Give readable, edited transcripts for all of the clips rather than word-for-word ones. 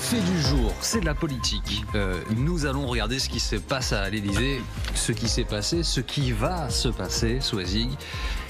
fait du jour, c'est de la politique. Nous allons regarder ce qui se passe à l'Élysée, ce qui s'est passé, ce qui va se passer, Soisig.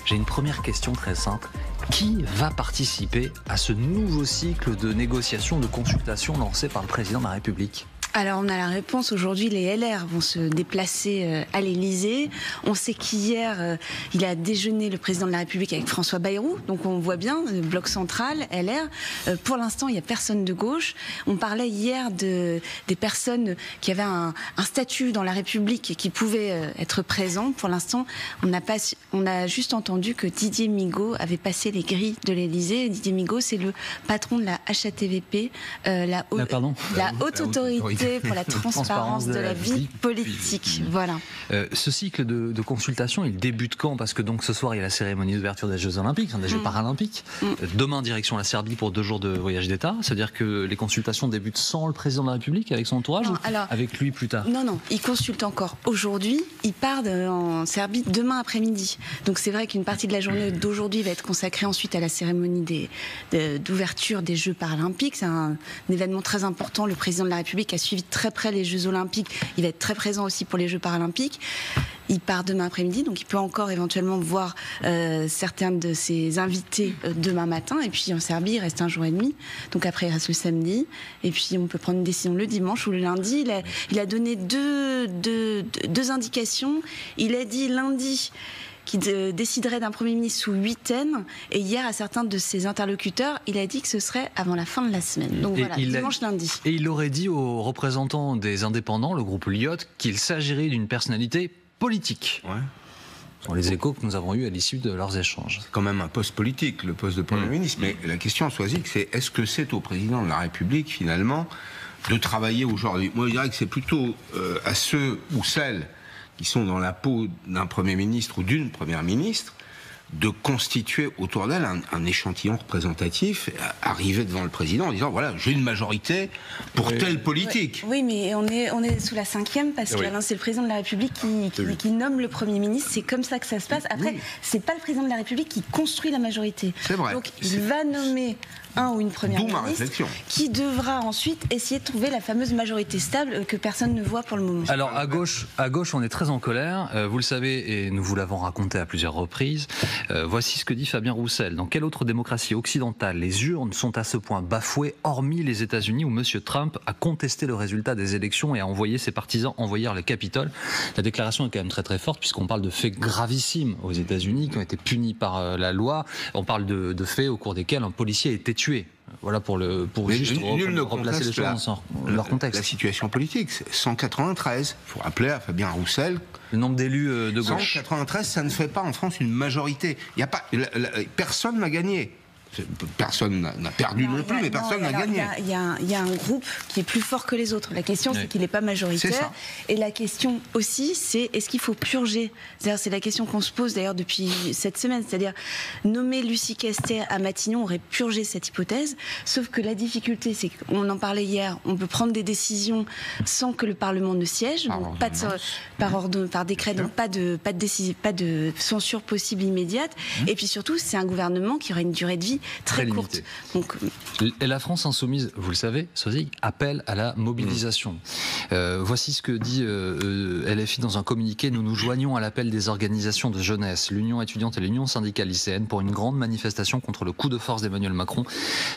J'ai une première question très simple. Qui va participer à ce nouveau cycle de négociations, de consultations lancé par le président de la République ? Alors on a la réponse, aujourd'hui les LR vont se déplacer à l'Élysée. On sait qu'hier il a déjeuné le président de la République avec François Bayrou, donc on voit bien, le bloc central, LR. Pour l'instant il n'y a personne de gauche. On parlait hier des personnes qui avaient un statut dans la République et qui pouvaient être présents. Pour l'instant on a juste entendu que Didier Migaud avait passé les grilles de l'Élysée. Didier Migaud c'est le patron de la HATVP, la haute autorité pour la transparence de la vie politique. Voilà. Ce cycle de consultation, il débute quand ? Parce que donc ce soir, il y a la cérémonie d'ouverture des Jeux Olympiques, des Jeux Paralympiques. Demain, direction la Serbie pour 2 jours de voyage d'État. C'est-à-dire que les consultations débutent sans le président de la République, avec son entourage, ou avec lui plus tard ? Non, il consulte encore aujourd'hui. Il part en Serbie demain après-midi. Donc c'est vrai qu'une partie de la journée d'aujourd'hui va être consacrée ensuite à la cérémonie d'ouverture des Jeux Paralympiques. C'est un événement très important. Le président de la République a suivi de très près les Jeux Olympiques. Il va être très présent aussi pour les Jeux Paralympiques. Il part demain après-midi, donc il peut encore éventuellement voir certains de ses invités demain matin. Et puis en Serbie, il reste 1 jour et demi. Donc après, il reste le samedi. Et puis on peut prendre une décision le dimanche ou le lundi. Il a donné deux indications. Il a dit lundi qui déciderait d'un Premier ministre sous huitaine. Et hier, à certains de ses interlocuteurs, il a dit que ce serait avant la fin de la semaine. Donc voilà, dimanche, lundi. Et il aurait dit aux représentants des indépendants, le groupe Lyot, qu'il s'agirait d'une personnalité politique. Ouais. Ce sont les échos que nous avons eus à l'issue de leurs échanges. C'est quand même un poste politique, le poste de Premier ministre. Mais la question, Soisig, c'est est-ce que c'est au président de la République, finalement, de travailler aujourd'hui ? Moi, je dirais que c'est plutôt à ceux ou celles qui sont dans la peau d'un Premier ministre ou d'une Première ministre, de constituer autour d'elle un échantillon représentatif, arriver devant le président en disant voilà, j'ai une majorité pour telle politique. Oui, mais on est sous la 5e parce que c'est le président de la République qui nomme le Premier ministre. C'est comme ça que ça se passe. Après, c'est pas le président de la République qui construit la majorité. C'est vrai. Donc il va nommer un ou une première ministre qui devra ensuite essayer de trouver la fameuse majorité stable que personne ne voit pour le moment. Alors à gauche, on est très en colère. Vous le savez et nous vous l'avons raconté à plusieurs reprises. Voici ce que dit Fabien Roussel. Dans quelle autre démocratie occidentale les urnes sont à ce point bafouées, hormis les États-Unis où M. Trump a contesté le résultat des élections et a envoyé ses partisans envahir le Capitole. La déclaration est quand même très très forte puisqu'on parle de faits gravissimes aux États-Unis qui ont été punis par la loi. On parle de faits au cours desquels un policier a été tué. Voilà pour juste replacer les choses dans leur contexte. La situation politique, c'est 193. Il faut rappeler à Fabien Roussel. Le nombre d'élus de gauche. 193, ça ne fait pas en France une majorité. Il y a pas, personne n'a gagné. Personne n'a perdu non plus, mais personne n'a gagné. Il y a un groupe qui est plus fort que les autres. La question, c'est qu'il n'est pas majoritaire. Et la question aussi, c'est est-ce qu'il faut purger ? C'est la question qu'on se pose d'ailleurs depuis cette semaine. C'est-à-dire, nommer Lucie Quester à Matignon aurait purgé cette hypothèse. Sauf que la difficulté, c'est qu'on en parlait hier, on peut prendre des décisions sans que le Parlement ne siège. Donc par décret, donc pas de censure possible immédiate. Et puis surtout, c'est un gouvernement qui aurait une durée de vie très courte. Donc, et la France insoumise, vous le savez, Soisig, appelle à la mobilisation. Voici ce que dit LFI dans un communiqué. Nous nous joignons à l'appel des organisations de jeunesse, l'Union étudiante et l'Union syndicale lycéenne pour une grande manifestation contre le coup de force d'Emmanuel Macron.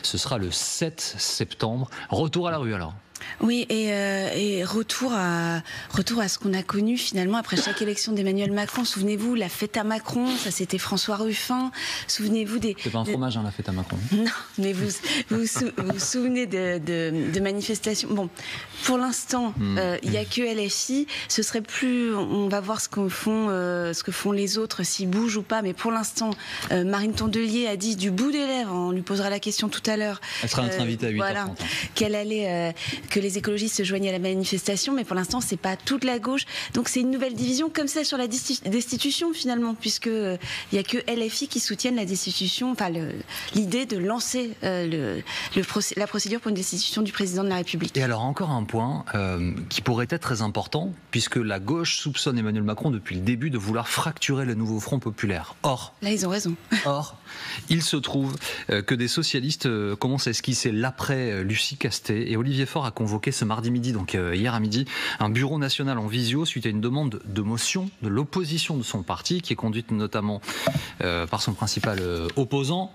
Ce sera le 7 septembre. Retour à la rue alors. Oui, et retour à ce qu'on a connu finalement après chaque élection d'Emmanuel Macron. Souvenez-vous, la fête à Macron, ça c'était François Ruffin. Souvenez-vous des... C'est pas un fromage, la fête à Macron. Non, mais vous vous souvenez de manifestations. Bon, pour l'instant, il n'y a que LFI. Ce serait plus... On va voir ce que font les autres, s'ils bougent ou pas. Mais pour l'instant, Marine Tondelier a dit du bout des lèvres, on lui posera la question tout à l'heure. Elle sera notre invitée à 8h30. Qu'elle allait... que les écologistes se joignent à la manifestation, mais pour l'instant, c'est pas toute la gauche. Donc c'est une nouvelle division, comme ça sur la destitution finalement, puisque il y a que LFI qui soutiennent la destitution, enfin l'idée de lancer la procédure pour une destitution du président de la République. Et alors encore un point qui pourrait être très important, puisque la gauche soupçonne Emmanuel Macron depuis le début de vouloir fracturer le nouveau Front populaire. Or, là ils ont raison. Or, il se trouve que des socialistes commencent à esquisser l'après Lucie Castet, et Olivier Faure a convoqué ce mardi midi, donc hier à midi, un bureau national en visio suite à une demande de motion de l'opposition de son parti, qui est conduite notamment par son principal opposant,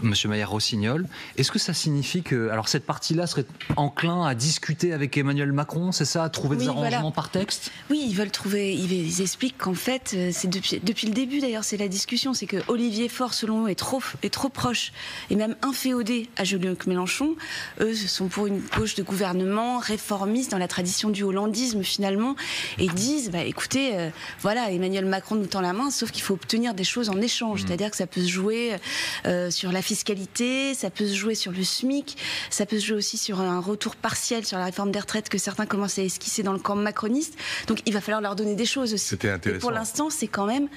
Monsieur Maillard-Rossignol. Est-ce que ça signifie que cette partie-là serait enclin à discuter avec Emmanuel Macron, c'est ça, à trouver des arrangements par texte? Oui, ils veulent trouver. Ils expliquent qu'en fait, c'est depuis le début d'ailleurs, c'est la discussion, c'est que Olivier Faure, selon eux, est trop proche et même inféodé à Jean-Luc Mélenchon. Eux sont pour une gauche de gouvernement réformiste dans la tradition du hollandisme finalement, et disent écoutez, Emmanuel Macron nous tend la main, sauf qu'il faut obtenir des choses en échange, c'est-à-dire que ça peut se jouer sur la fiscalité, ça peut se jouer sur le SMIC, ça peut se jouer aussi sur un retour partiel sur la réforme des retraites que certains commencent à esquisser dans le camp macroniste. Donc il va falloir leur donner des choses aussi. C'était intéressant. Et pour l'instant, c'est quand même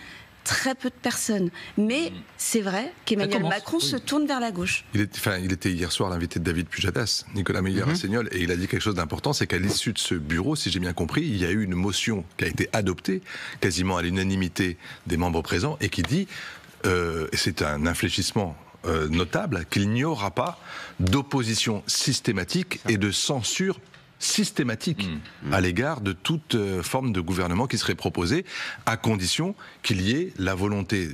très peu de personnes. Mais c'est vrai qu'Emmanuel Macron se tourne vers la gauche. Il était hier soir l'invité de David Pujadas, Nicolas Maillard-Rossignol, et il a dit quelque chose d'important, c'est qu'à l'issue de ce bureau, si j'ai bien compris, il y a eu une motion qui a été adoptée quasiment à l'unanimité des membres présents et qui dit, et c'est un infléchissement notable, qu'il n'y aura pas d'opposition systématique et de censure systématique à l'égard de toute forme de gouvernement qui serait proposée, à condition qu'il y ait la volonté,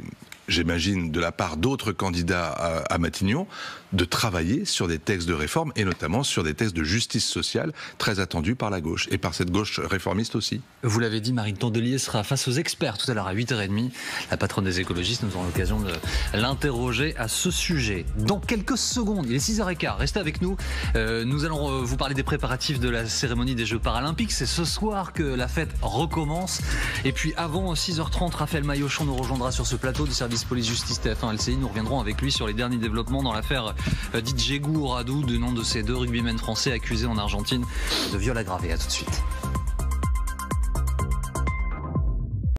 j'imagine, de la part d'autres candidats à Matignon, de travailler sur des textes de réforme et notamment sur des textes de justice sociale très attendus par la gauche et par cette gauche réformiste aussi. Vous l'avez dit, Marine Tondelier sera face aux experts tout à l'heure à 8h30. La patronne des écologistes, nous aurons l'occasion de l'interroger à ce sujet. Dans quelques secondes, il est 6h15, restez avec nous. Nous allons vous parler des préparatifs de la cérémonie des Jeux Paralympiques. C'est ce soir que la fête recommence. Et puis avant 6h30, Raphaël Maillochon nous rejoindra sur ce plateau du service police-justice TF1 LCI. Nous reviendrons avec lui sur les derniers développements dans l'affaire Diego Radou, du nom de ces deux rugbymen français accusés en Argentine de viol aggravé. À tout de suite.